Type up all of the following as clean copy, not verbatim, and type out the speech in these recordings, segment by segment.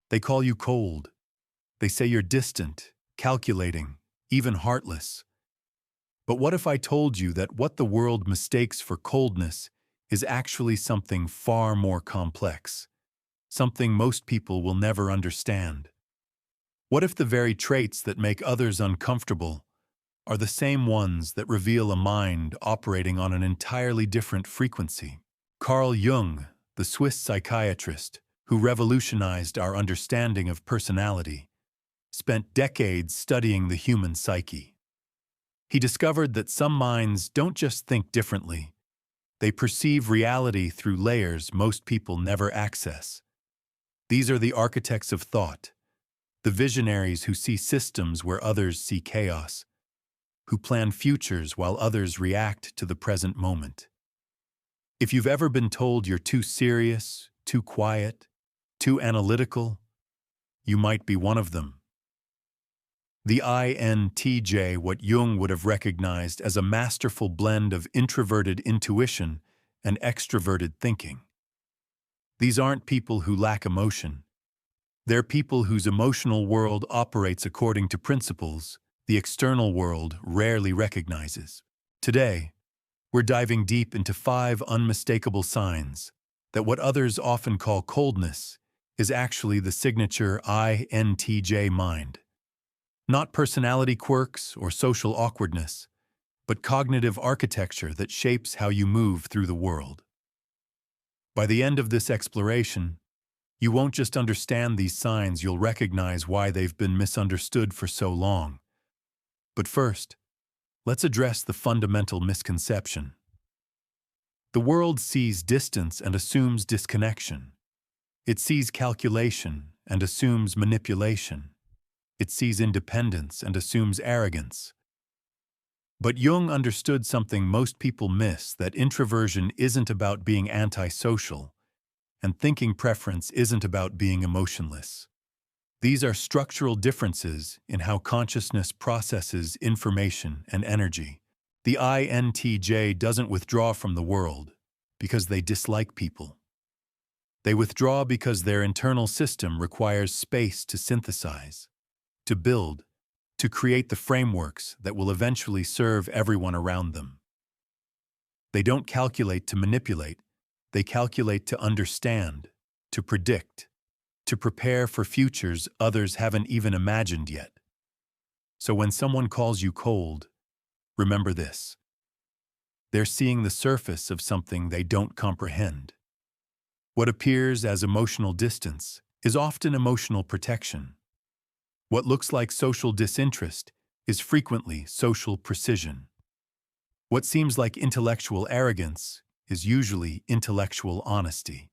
They call you cold. They say you're distant, calculating, even heartless. But what if I told you that what the world mistakes for coldness is actually something far more complex, something most people will never understand? What if the very traits that make others uncomfortable are the same ones that reveal a mind operating on an entirely different frequency? Carl Jung, the Swiss psychiatrist who revolutionized our understanding of personality, spent decades studying the human psyche. He discovered that some minds don't just think differently, they perceive reality through layers most people never access. These are the architects of thought, the visionaries who see systems where others see chaos, who plan futures while others react to the present moment. If you've ever been told you're too serious, too quiet, too analytical, you might be one of them. The INTJ, what Jung would have recognized as a masterful blend of introverted intuition and extroverted thinking. These aren't people who lack emotion. They're people whose emotional world operates according to principles the external world rarely recognizes. Today, we're diving deep into 5 unmistakable signs that what others often call coldness is actually the signature INTJ mind. Not personality quirks or social awkwardness, but cognitive architecture that shapes how you move through the world. By the end of this exploration, you won't just understand these signs, you'll recognize why they've been misunderstood for so long. But first, let's address the fundamental misconception. The world sees distance and assumes disconnection. It sees calculation and assumes manipulation. It sees independence and assumes arrogance. But Jung understood something most people miss, that introversion isn't about being antisocial, and thinking preference isn't about being emotionless. These are structural differences in how consciousness processes information and energy. The INTJ doesn't withdraw from the world because they dislike people. They withdraw because their internal system requires space to synthesize, to build, to create the frameworks that will eventually serve everyone around them. They don't calculate to manipulate, they calculate to understand, to predict, to prepare for futures others haven't even imagined yet. So when someone calls you cold, remember this. They're seeing the surface of something they don't comprehend. What appears as emotional distance is often emotional protection. What looks like social disinterest is frequently social precision. What seems like intellectual arrogance is usually intellectual honesty.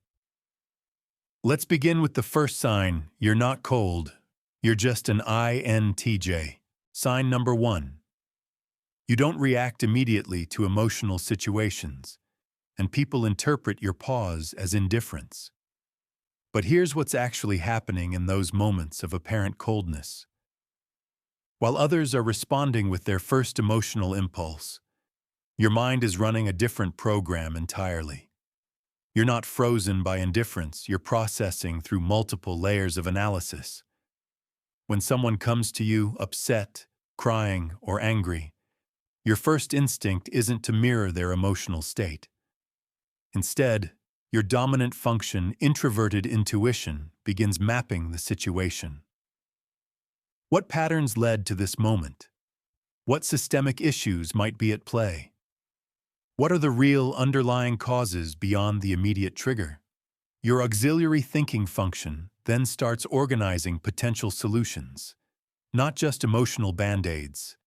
Let's begin with the first sign. You're not cold. You're just an INTJ. Sign number 1. You don't react immediately to emotional situations, and people interpret your pause as indifference. But here's what's actually happening in those moments of apparent coldness. While others are responding with their first emotional impulse, your mind is running a different program entirely. You're not frozen by indifference, you're processing through multiple layers of analysis. When someone comes to you upset, crying, or angry, your first instinct isn't to mirror their emotional state. Instead, your dominant function, introverted intuition, begins mapping the situation. What patterns led to this moment? What systemic issues might be at play? What are the real underlying causes beyond the immediate trigger? Your auxiliary thinking function then starts organizing potential solutions, not just emotional band-aids,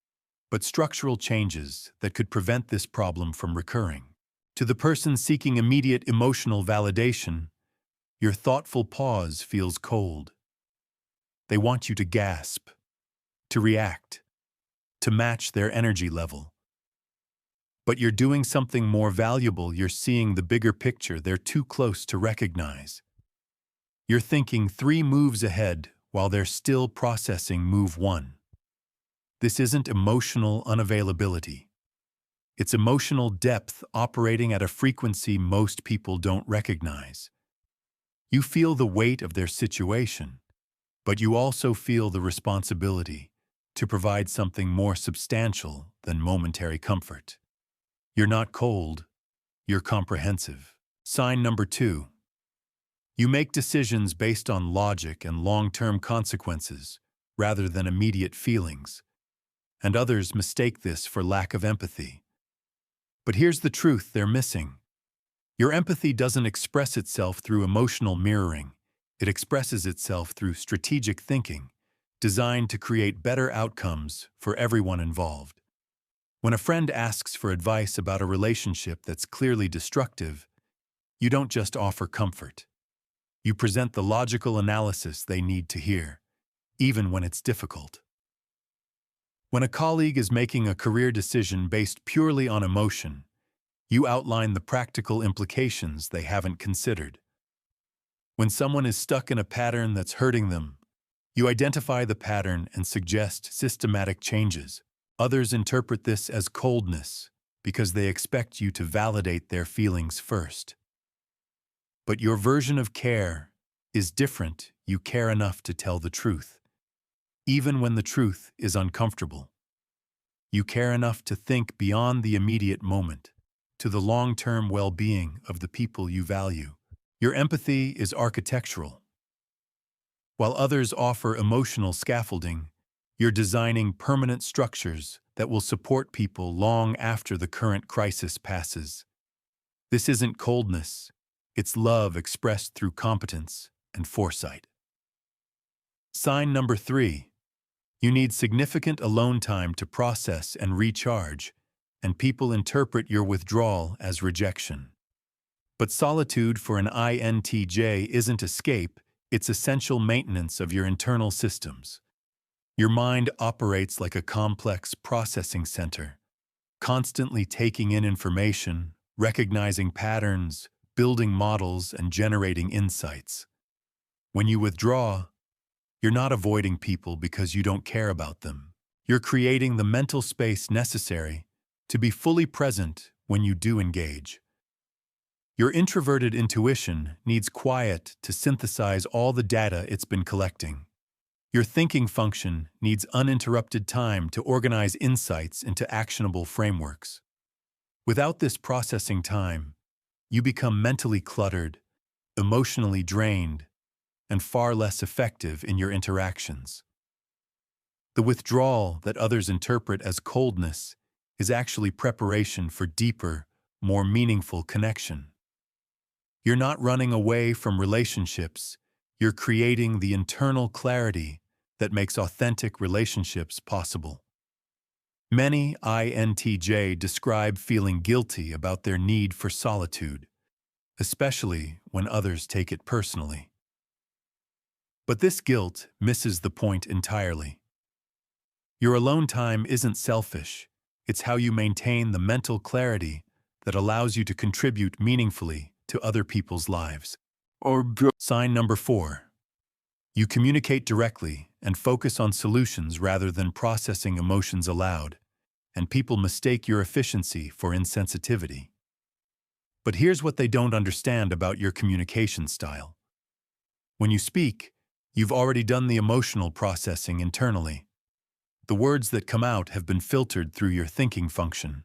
but structural changes that could prevent this problem from recurring. To the person seeking immediate emotional validation, your thoughtful pause feels cold. They want you to gasp, to react, to match their energy level. But you're doing something more valuable. You're seeing the bigger picture they're too close to recognize. You're thinking 3 moves ahead while they're still processing move 1. This isn't emotional unavailability. It's emotional depth operating at a frequency most people don't recognize. You feel the weight of their situation. But you also feel the responsibility to provide something more substantial than momentary comfort. You're not cold, you're comprehensive. Sign number 2. You make decisions based on logic and long-term consequences rather than immediate feelings, and others mistake this for lack of empathy. But here's the truth they're missing. Your empathy doesn't express itself through emotional mirroring. It expresses itself through strategic thinking, designed to create better outcomes for everyone involved. When a friend asks for advice about a relationship that's clearly destructive, you don't just offer comfort. You present the logical analysis they need to hear, even when it's difficult. When a colleague is making a career decision based purely on emotion, you outline the practical implications they haven't considered. When someone is stuck in a pattern that's hurting them, you identify the pattern and suggest systematic changes. Others interpret this as coldness because they expect you to validate their feelings first. But your version of care is different. You care enough to tell the truth, even when the truth is uncomfortable. You care enough to think beyond the immediate moment, to the long-term well-being of the people you value. Your empathy is architectural. While others offer emotional scaffolding, you're designing permanent structures that will support people long after the current crisis passes. This isn't coldness, it's love expressed through competence and foresight. Sign number 3. You need significant alone time to process and recharge, and people interpret your withdrawal as rejection. But solitude for an INTJ isn't escape, it's essential maintenance of your internal systems. Your mind operates like a complex processing center, constantly taking in information, recognizing patterns, building models, and generating insights. When you withdraw, you're not avoiding people because you don't care about them. You're creating the mental space necessary to be fully present when you do engage. Your introverted intuition needs quiet to synthesize all the data it's been collecting. Your thinking function needs uninterrupted time to organize insights into actionable frameworks. Without this processing time, you become mentally cluttered, emotionally drained, and far less effective in your interactions. The withdrawal that others interpret as coldness is actually preparation for deeper, more meaningful connection. You're not running away from relationships, you're creating the internal clarity that makes authentic relationships possible. Many INTJ describe feeling guilty about their need for solitude, especially when others take it personally. But this guilt misses the point entirely. Your alone time isn't selfish, it's how you maintain the mental clarity that allows you to contribute meaningfully to other people's lives. Sign number 4. You communicate directly and focus on solutions rather than processing emotions aloud, and people mistake your efficiency for insensitivity. But here's what they don't understand about your communication style. When you speak, you've already done the emotional processing internally. The words that come out have been filtered through your thinking function,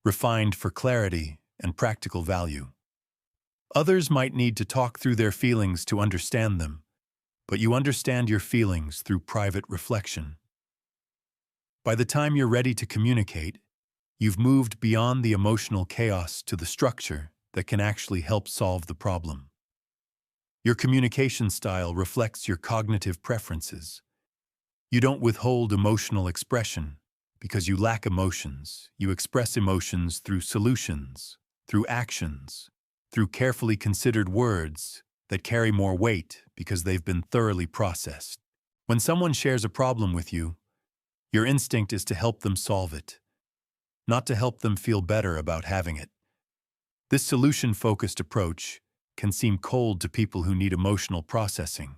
refined for clarity and practical value. Others might need to talk through their feelings to understand them, but you understand your feelings through private reflection. By the time you're ready to communicate, you've moved beyond the emotional chaos to the structure that can actually help solve the problem. Your communication style reflects your cognitive preferences. You don't withhold emotional expression because you lack emotions. You express emotions through solutions, through actions, through carefully considered words that carry more weight because they've been thoroughly processed. When someone shares a problem with you, your instinct is to help them solve it, not to help them feel better about having it. This solution-focused approach can seem cold to people who need emotional processing,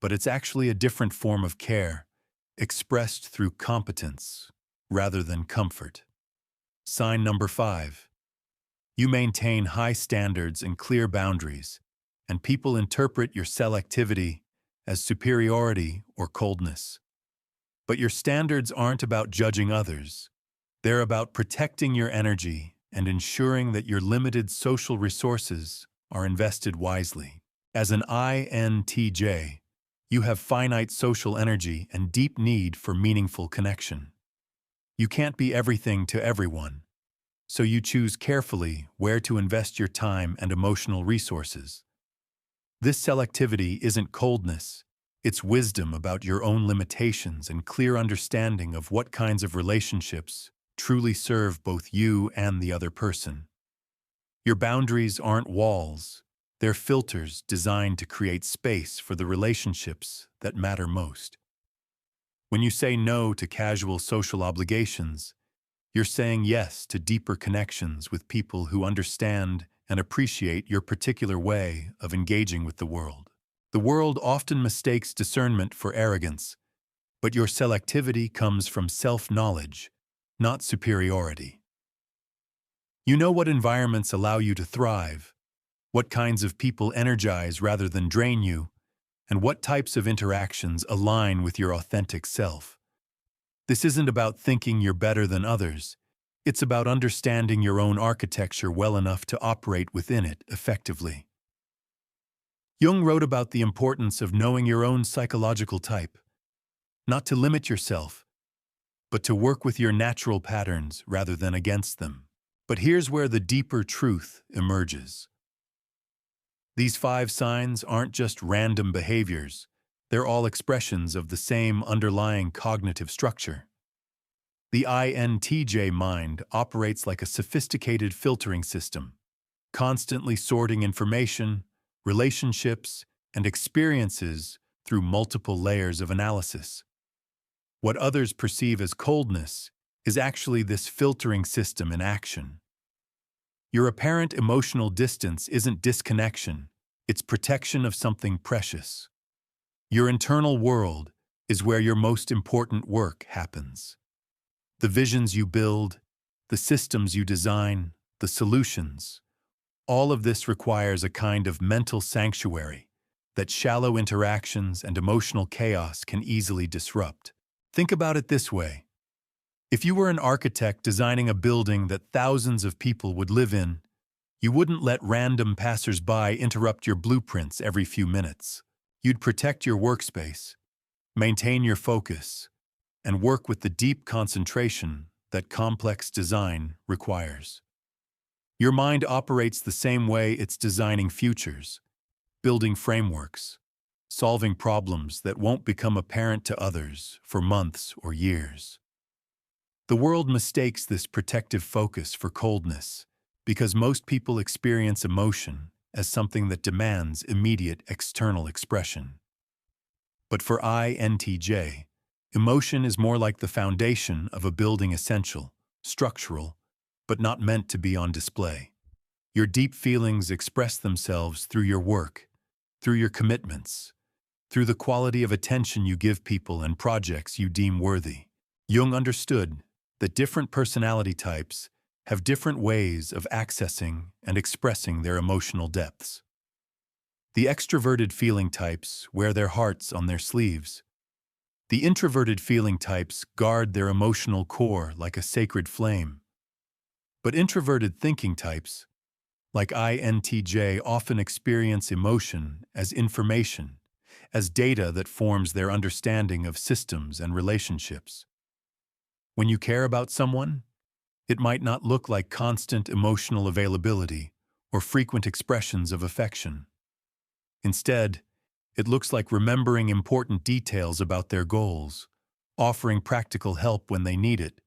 but it's actually a different form of care, expressed through competence rather than comfort. Sign number 5. You maintain high standards and clear boundaries, and people interpret your selectivity as superiority or coldness. But your standards aren't about judging others. They're about protecting your energy and ensuring that your limited social resources are invested wisely. As an INTJ, you have finite social energy and deep need for meaningful connection. You can't be everything to everyone, so you choose carefully where to invest your time and emotional resources. This selectivity isn't coldness, it's wisdom about your own limitations and clear understanding of what kinds of relationships truly serve both you and the other person. Your boundaries aren't walls, they're filters designed to create space for the relationships that matter most. When you say no to casual social obligations, you're saying yes to deeper connections with people who understand and appreciate your particular way of engaging with the world. The world often mistakes discernment for arrogance, but your selectivity comes from self-knowledge, not superiority. You know what environments allow you to thrive, what kinds of people energize rather than drain you, and what types of interactions align with your authentic self. This isn't about thinking you're better than others. It's about understanding your own architecture well enough to operate within it effectively. Jung wrote about the importance of knowing your own psychological type, not to limit yourself, but to work with your natural patterns rather than against them. But here's where the deeper truth emerges. These 5 signs aren't just random behaviors, they're all expressions of the same underlying cognitive structure. The INTJ mind operates like a sophisticated filtering system, constantly sorting information, relationships, and experiences through multiple layers of analysis. What others perceive as coldness is actually this filtering system in action. Your apparent emotional distance isn't disconnection, it's protection of something precious. Your internal world is where your most important work happens. The visions you build, the systems you design, the solutions, all of this requires a kind of mental sanctuary that shallow interactions and emotional chaos can easily disrupt. Think about it this way. If you were an architect designing a building that thousands of people would live in, you wouldn't let random passers-by interrupt your blueprints every few minutes. You'd protect your workspace, maintain your focus, and work with the deep concentration that complex design requires. Your mind operates the same way it's designing futures, building frameworks, solving problems that won't become apparent to others for months or years. The world mistakes this protective focus for coldness because most people experience emotion as something that demands immediate external expression. But for INTJ, emotion is more like the foundation of a building, essential, structural, but not meant to be on display. Your deep feelings express themselves through your work, through your commitments, through the quality of attention you give people and projects you deem worthy. Jung understood that different personality types have different ways of accessing and expressing their emotional depths. The extroverted feeling types wear their hearts on their sleeves. The introverted feeling types guard their emotional core like a sacred flame. But introverted thinking types, like INTJ, often experience emotion as information, as data that forms their understanding of systems and relationships. When you care about someone, it might not look like constant emotional availability or frequent expressions of affection. Instead, it looks like remembering important details about their goals, offering practical help when they need it,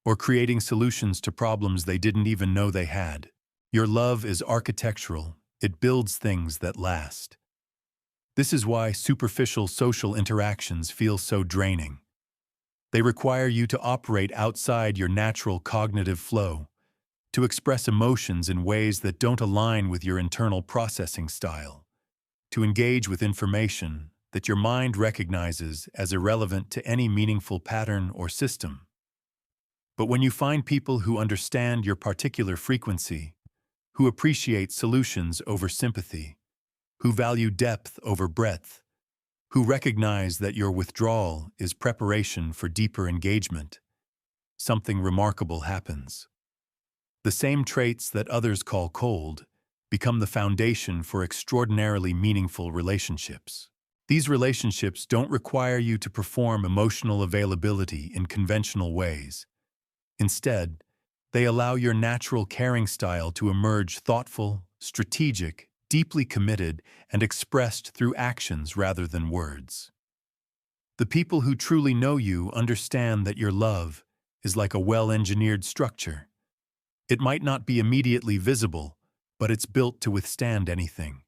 or creating solutions to problems they didn't even know they had. Your love is architectural. It builds things that last. This is why superficial social interactions feel so draining. They require you to operate outside your natural cognitive flow, to express emotions in ways that don't align with your internal processing style, to engage with information that your mind recognizes as irrelevant to any meaningful pattern or system. But when you find people who understand your particular frequency, who appreciate solutions over sympathy, who value depth over breadth, who recognize that your withdrawal is preparation for deeper engagement, something remarkable happens. The same traits that others call cold become the foundation for extraordinarily meaningful relationships. These relationships don't require you to perform emotional availability in conventional ways. Instead, they allow your natural caring style to emerge thoughtful, strategic, deeply committed, and expressed through actions rather than words. The people who truly know you understand that your love is like a well-engineered structure. It might not be immediately visible, but it's built to withstand anything.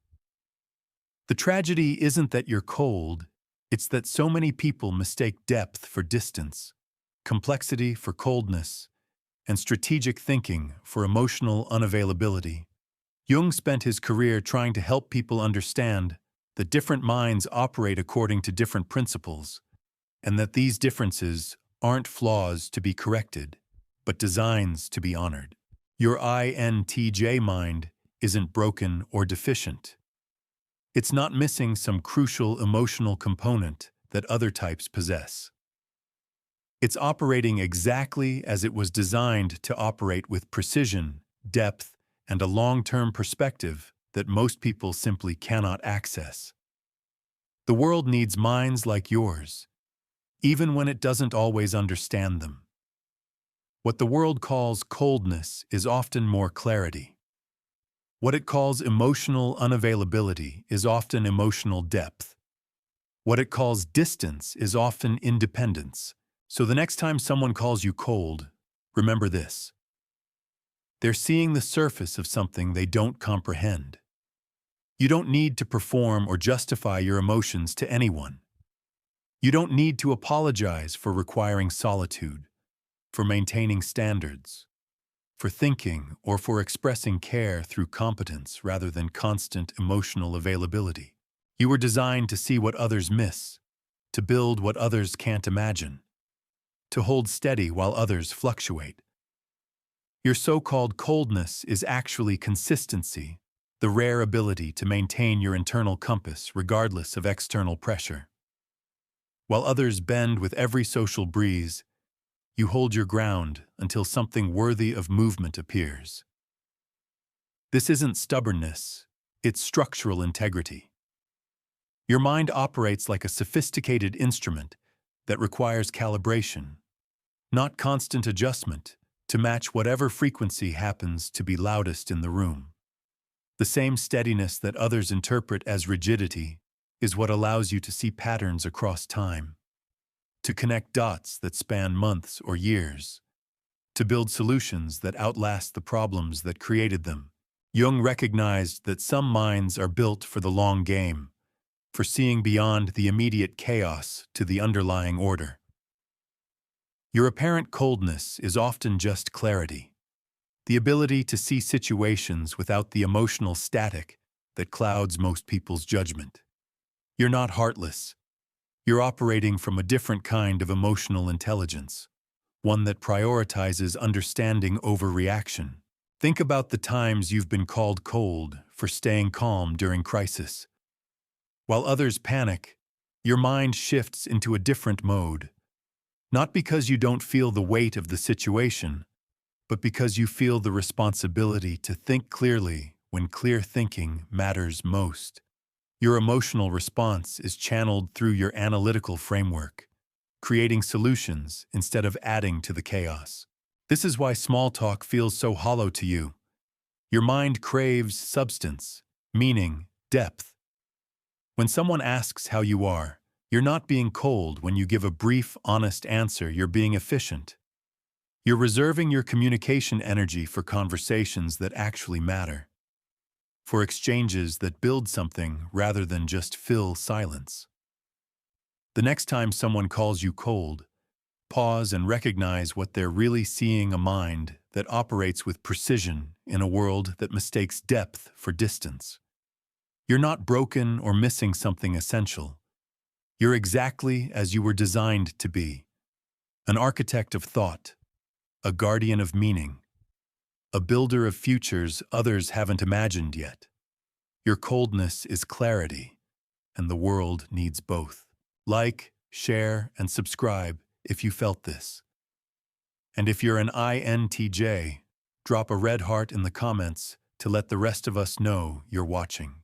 The tragedy isn't that you're cold, it's that so many people mistake depth for distance, complexity for coldness, and strategic thinking for emotional unavailability. Jung spent his career trying to help people understand that different minds operate according to different principles, and that these differences aren't flaws to be corrected, but designs to be honored. Your INTJ mind isn't broken or deficient. It's not missing some crucial emotional component that other types possess. It's operating exactly as it was designed to operate, with precision, depth, and a long-term perspective that most people simply cannot access. The world needs minds like yours, even when it doesn't always understand them. What the world calls coldness is often more clarity. What it calls emotional unavailability is often emotional depth. What it calls distance is often independence. So the next time someone calls you cold, remember this. They're seeing the surface of something they don't comprehend. You don't need to perform or justify your emotions to anyone. You don't need to apologize for requiring solitude, for maintaining standards, for thinking or for expressing care through competence rather than constant emotional availability. You were designed to see what others miss, to build what others can't imagine, to hold steady while others fluctuate. Your so-called coldness is actually consistency, the rare ability to maintain your internal compass regardless of external pressure. While others bend with every social breeze, you hold your ground until something worthy of movement appears. This isn't stubbornness, it's structural integrity. Your mind operates like a sophisticated instrument that requires calibration, not constant adjustment, to match whatever frequency happens to be loudest in the room. The same steadiness that others interpret as rigidity is what allows you to see patterns across time, to connect dots that span months or years, to build solutions that outlast the problems that created them. Jung recognized that some minds are built for the long game, for seeing beyond the immediate chaos to the underlying order. Your apparent coldness is often just clarity, the ability to see situations without the emotional static that clouds most people's judgment. You're not heartless. You're operating from a different kind of emotional intelligence, one that prioritizes understanding over reaction. Think about the times you've been called cold for staying calm during crisis. While others panic, your mind shifts into a different mode, not because you don't feel the weight of the situation, but because you feel the responsibility to think clearly when clear thinking matters most. Your emotional response is channeled through your analytical framework, creating solutions instead of adding to the chaos. This is why small talk feels so hollow to you. Your mind craves substance, meaning, depth. When someone asks how you are, you're not being cold when you give a brief, honest answer. You're being efficient. You're reserving your communication energy for conversations that actually matter, for exchanges that build something rather than just fill silence. The next time someone calls you cold, pause and recognize what they're really seeing: a mind that operates with precision in a world that mistakes depth for distance. You're not broken or missing something essential. You're exactly as you were designed to be: an architect of thought, a guardian of meaning, a builder of futures others haven't imagined yet. Your coldness is clarity, and the world needs both. Like, share, and subscribe if you felt this. And if you're an INTJ, drop a red heart in the comments to let the rest of us know you're watching.